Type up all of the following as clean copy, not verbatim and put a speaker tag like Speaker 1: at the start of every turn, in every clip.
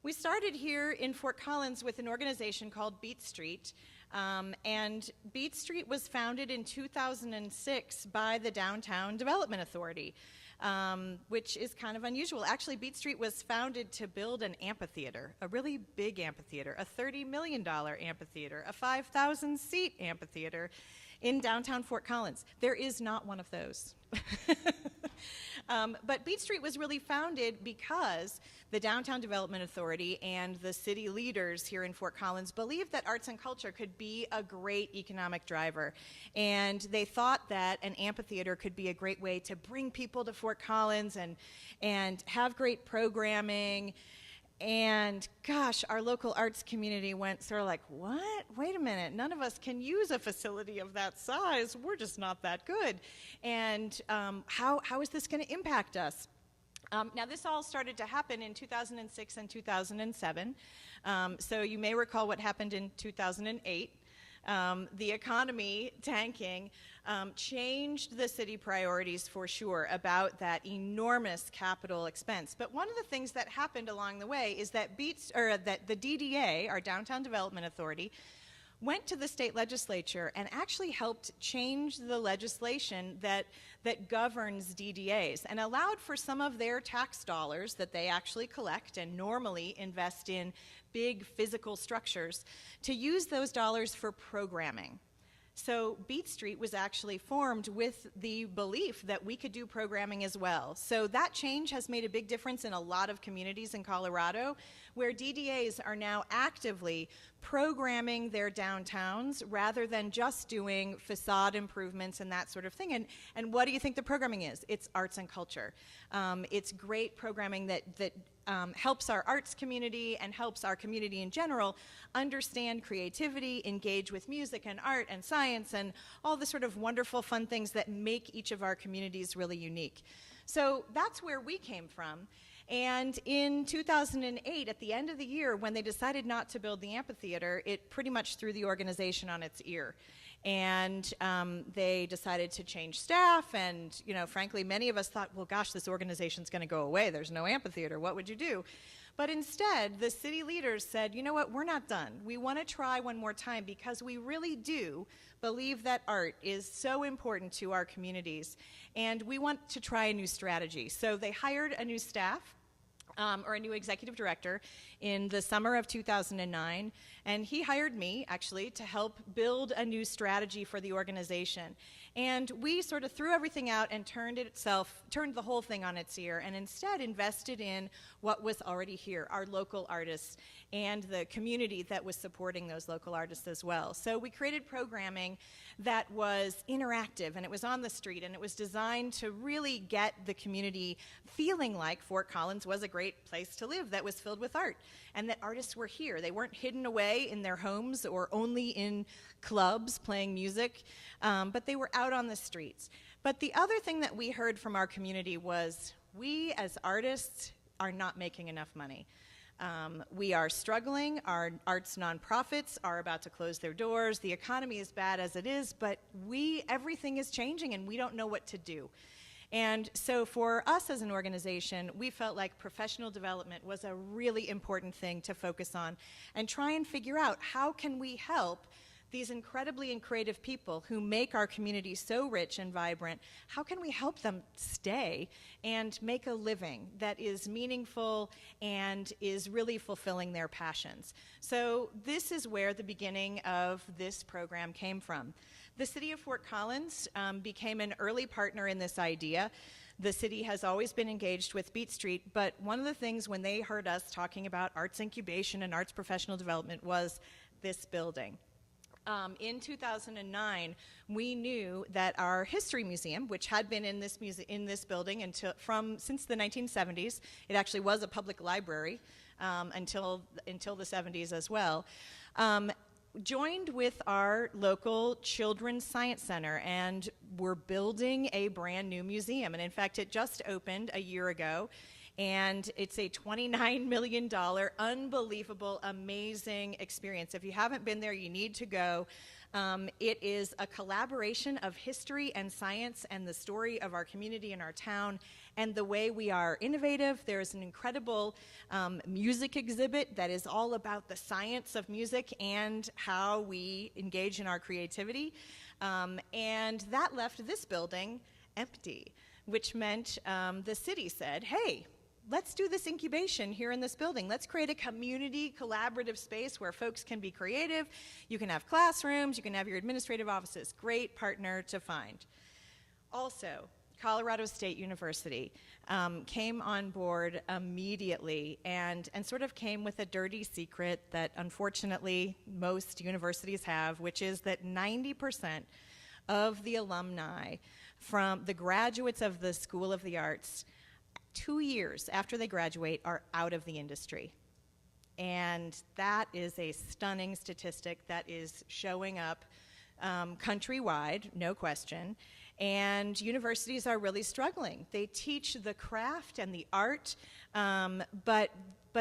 Speaker 1: We started here in Fort Collins with an organization called Beth Speech, and Beth Speech was founded in 2006 by the Downtown Development Authority, which is kind of unusual. Actually, Beth Speech was founded to build an amphitheater, a really big amphitheater, a $30 million amphitheater, a 5,000-seat amphitheater in downtown Fort Collins. There is not one of those. But Beth Speech was really founded because the Downtown Development Authority and the city leaders here in Fort Collins believed that arts and culture could be a great economic driver. And they thought that an amphitheater could be a great way to bring people to Fort Collins and have great programming. And gosh, our local arts community went sort of like, what? Wait a minute, none of us can use a facility of that size. We're just not that good. And how is this going to impact us? Now, this all started to happen in 2006 and 2007. So you may recall what happened in 2008. The economy tanking changed the city priorities for sure about that enormous capital expense. But one of the things that happened along the way is that that the DDA, our Downtown Development Authority, went to the state legislature and actually helped change the legislation that governs DDAs and allowed for some of their tax dollars that they actually collect and normally invest in big physical structures to use those dollars for programming. So Beth Speech was actually formed with the belief that we could do programming as well. So that change has made a big difference in a lot of communities in Colorado, where DDAs are now actively programming their downtowns rather than just doing facade improvements and that sort of thing. And what do you think the programming is? It's arts and culture. It's great programming that helps our arts community and helps our community in general understand creativity, engage with music and art and science and all the sort of wonderful fun things that make each of our communities really unique. So that's where we came from. And in 2008, at the end of the year, when they decided not to build the amphitheater, it pretty much threw the organization on its ear. And they decided to change staff, and frankly, many of us thought, well, gosh, this organization's going to go away. There's no amphitheater. What would you do? But instead, the city leaders said, you know what, we're not done. We want to try one more time because we really do believe that art is so important to our communities, and we want to try a new strategy. So they hired a new staff. Or a new executive director in the summer of 2009, and he hired me actually to help build a new strategy for the organization. And we sort of threw everything out and turned the whole thing on its ear, and instead invested in what was already here, our local artists and the community that was supporting those local artists as well. So we created programming that was interactive, and it was on the street, and it was designed to really get the community feeling like Fort Collins was a great place to live that was filled with art, and that artists were here. They weren't hidden away in their homes or only in clubs playing music, but they were out on the streets. But the other thing that we heard from our community was, we as artists are not making enough money. We are struggling. Our arts nonprofits are about to close their doors. The economy is bad as it is, but everything is changing and we don't know what to do. And so for us as an organization, we felt like professional development was a really important thing to focus on and try and figure out how can we help these incredibly and creative people who make our community so rich and vibrant, how can we help them stay and make a living that is meaningful and is really fulfilling their passions? So this is where the beginning of this program came from. The city of Fort Collins became an early partner in this idea. The city has always been engaged with Beth Speech, but one of the things when they heard us talking about arts incubation and arts professional development was this building. In 2009, we knew that our history museum, which had been in this building since the 1970s, it actually was a public library until the 70s as well, joined with our local Children's Science Center, and we're building a brand new museum. And in fact, it just opened a year ago. And it's a $29 million, unbelievable, amazing experience. If you haven't been there, you need to go. It is a collaboration of history and science and the story of our community and our town and the way we are innovative. There's an incredible music exhibit that is all about the science of music and how we engage in our creativity. And that left this building empty, which meant the city said, hey, let's do this incubation here in this building. Let's create a community collaborative space where folks can be creative. You can have classrooms, you can have your administrative offices. Great partner to find. Also, Colorado State University came on board immediately and sort of came with a dirty secret that unfortunately most universities have, which is that 90% of the alumni from the graduates of the School of the Arts 2 years after they graduate are out of the industry. And that is a stunning statistic that is showing up countrywide, no question. And universities are really struggling. They teach the craft and the art, but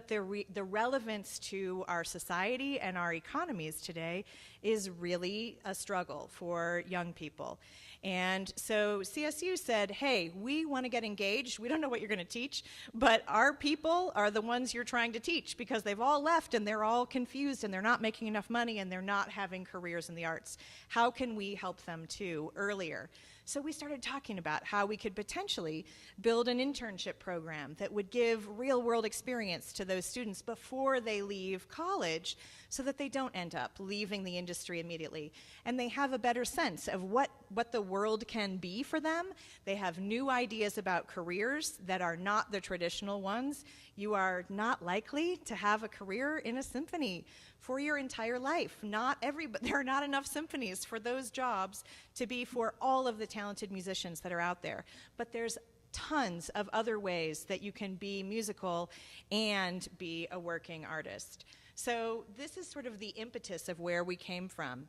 Speaker 1: the relevance to our society and our economies today is really a struggle for young people. And so CSU said, hey, we want to get engaged. We don't know what you're going to teach, but our people are the ones you're trying to teach because they've all left and they're all confused and they're not making enough money and they're not having careers in the arts. How can we help them too earlier? So we started talking about how we could potentially build an internship program that would give real-world experience to those students before they leave college so that they don't end up leaving the industry immediately. And they have a better sense of what the world can be for them. They have new ideas about careers that are not the traditional ones. You are not likely to have a career in a symphony for your entire life. There are not enough symphonies for those jobs to be for all of the talented musicians that are out there. But there's tons of other ways that you can be musical and be a working artist. So this is sort of the impetus of where we came from.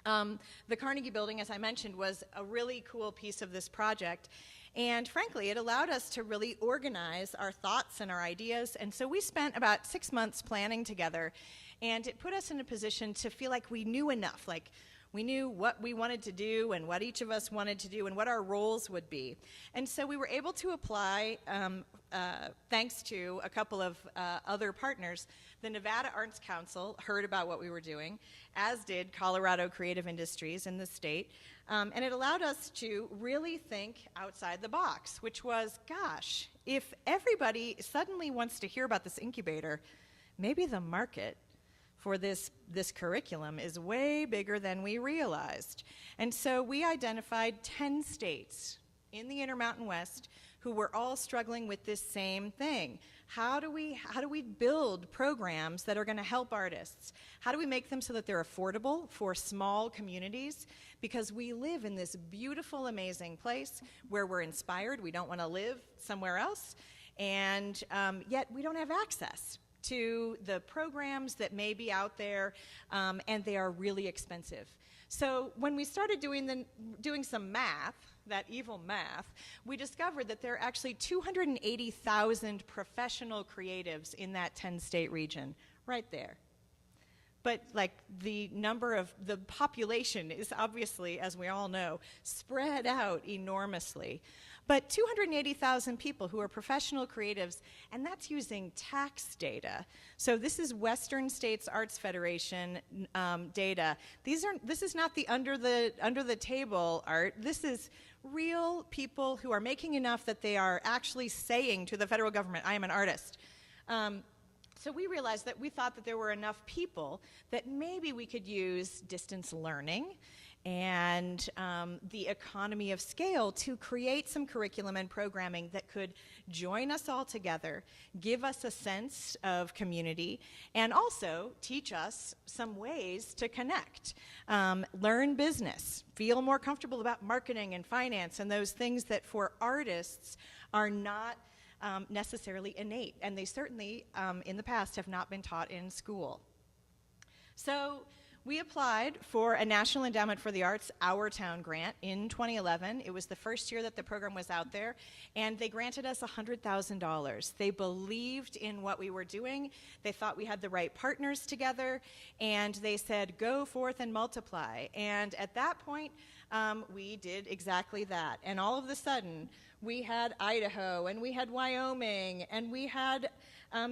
Speaker 1: The Carnegie Building, as I mentioned, was a really cool piece of this project. And frankly, it allowed us to really organize our thoughts and our ideas. And so we spent about 6 months planning together. And it put us in a position to feel like we knew enough, like we knew what we wanted to do and what each of us wanted to do and what our roles would be. And so we were able to apply, thanks to a couple of other partners. The Nevada Arts Council heard about what we were doing, as did Colorado Creative Industries in the state. And it allowed us to really think outside the box, which was, gosh, if everybody suddenly wants to hear about this incubator, maybe the market for this curriculum is way bigger than we realized. And so we identified 10 states in the Intermountain West who were all struggling with this same thing. How do we build programs that are going to help artists? How do we make them so that they're affordable for small communities? Because we live in this beautiful, amazing place where we're inspired. We don't want to live somewhere else. And yet we don't have access to the programs that may be out there, and they are really expensive. So when we started doing some math, that evil math, we discovered that there are actually 280,000 professional creatives in that 10-state region, right there. But like the population is obviously, as we all know, spread out enormously. But 280,000 people who are professional creatives, and that's using tax data. So this is Western States Arts Federation data. This is not the under the table art. This is real people who are making enough that they are actually saying to the federal government, I am an artist. So we realized that we thought that there were enough people that maybe we could use distance learning and the economy of scale to create some curriculum and programming that could join us all together, give us a sense of community, and also teach us some ways to connect, learn business, feel more comfortable about marketing and finance and those things that for artists are not necessarily innate, and they certainly in the past have not been taught in school. So we applied for a National Endowment for the Arts Our Town grant in 2011. It was the first year that the program was out there, and they granted us $100,000. They believed in what we were doing. They thought we had the right partners together, and they said, go forth and multiply. And at that point, we did exactly that. And all of a sudden, we had Idaho, and we had Wyoming, and we had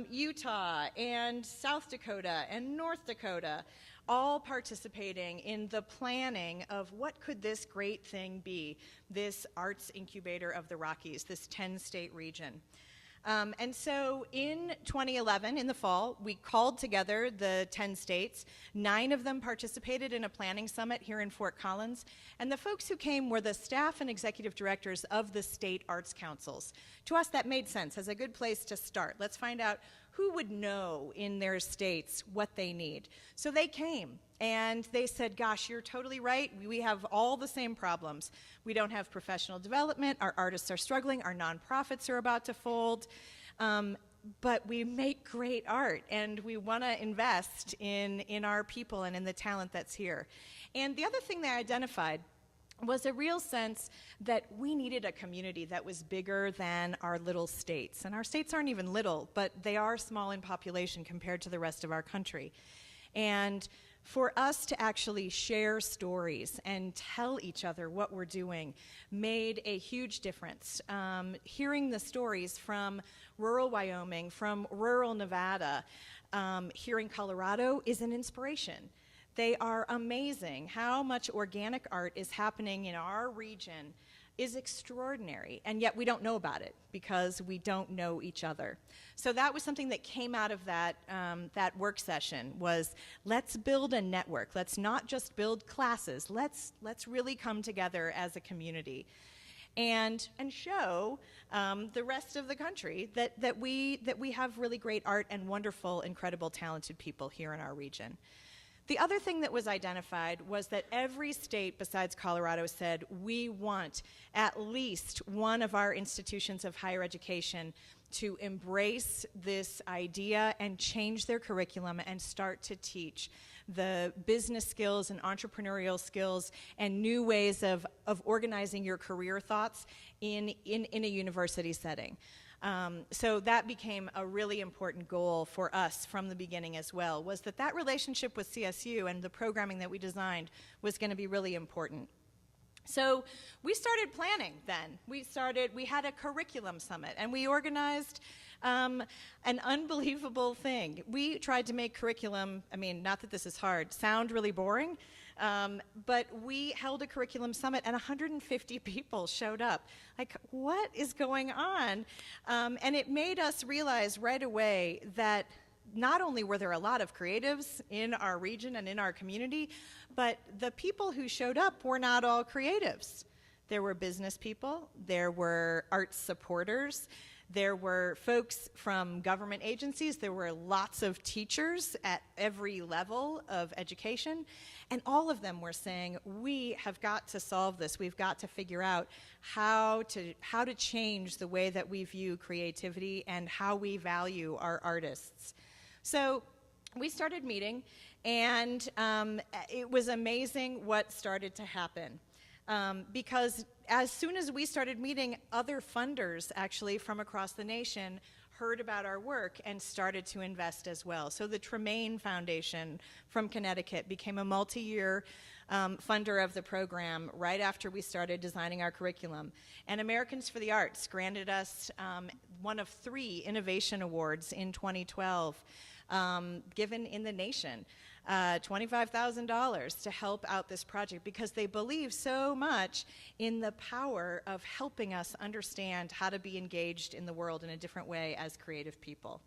Speaker 1: Utah, and South Dakota, and North Dakota, all participating in the planning of what could this great thing be, this arts incubator of the Rockies, this 10-state region. And so in 2011, in the fall, we called together the 10 states. 9 of them participated in a planning summit here in Fort Collins. And the folks who came were the staff and executive directors of the state arts councils. To us, that made sense as a good place to start. Let's find out who would know in their states what they need. So they came and they said, gosh, you're totally right. We have all the same problems. We don't have professional development. Our artists are struggling. Our nonprofits are about to fold. But we make great art, and we want to invest in our people and in the talent that's here. And the other thing they identified was a real sense that we needed a community that was bigger than our little states. And our states aren't even little, but they are small in population compared to the rest of our country. And for us to actually share stories and tell each other what we're doing made a huge difference. Hearing the stories from rural Wyoming, from rural Nevada, here in Colorado is an inspiration. They are amazing. How much organic art is happening in our region is extraordinary, and yet we don't know about it because we don't know each other. So that was something that came out of that, that work session was, let's build a network. Let's not just build classes. Let's really come together as a community and show the rest of the country that we have really great art and wonderful, incredible, talented people here in our region. The other thing that was identified was that every state besides Colorado said, we want at least one of our institutions of higher education to embrace this idea and change their curriculum and start to teach the business skills and entrepreneurial skills and new ways of organizing your career thoughts in a university setting. So that became a really important goal for us from the beginning as well, was that relationship with CSU and the programming that we designed was going to be really important. So we started planning then. We had a curriculum summit, and we organized an unbelievable thing. We tried to make curriculum, I mean, not that this is hard, sound really boring, but we held a curriculum summit and 150 people showed up. Like, what is going on? And it made us realize right away that not only were there a lot of creatives in our region and in our community, but the people who showed up were not all creatives. There were business people, there were arts supporters, there were folks from government agencies, there were lots of teachers at every level of education, and all of them were saying, we have got to solve this. We've got to figure out how to change the way that we view creativity and how we value our artists. So we started meeting, and it was amazing what started to happen. Because as soon as we started meeting, other funders actually from across the nation heard about our work and started to invest as well. So the Tremaine Foundation from Connecticut became a multi-year funder of the program right after we started designing our curriculum. And Americans for the Arts granted us one of 3 innovation awards in 2012 given in the nation. $25,000 to help out this project because they believe so much in the power of helping us understand how to be engaged in the world in a different way as creative people.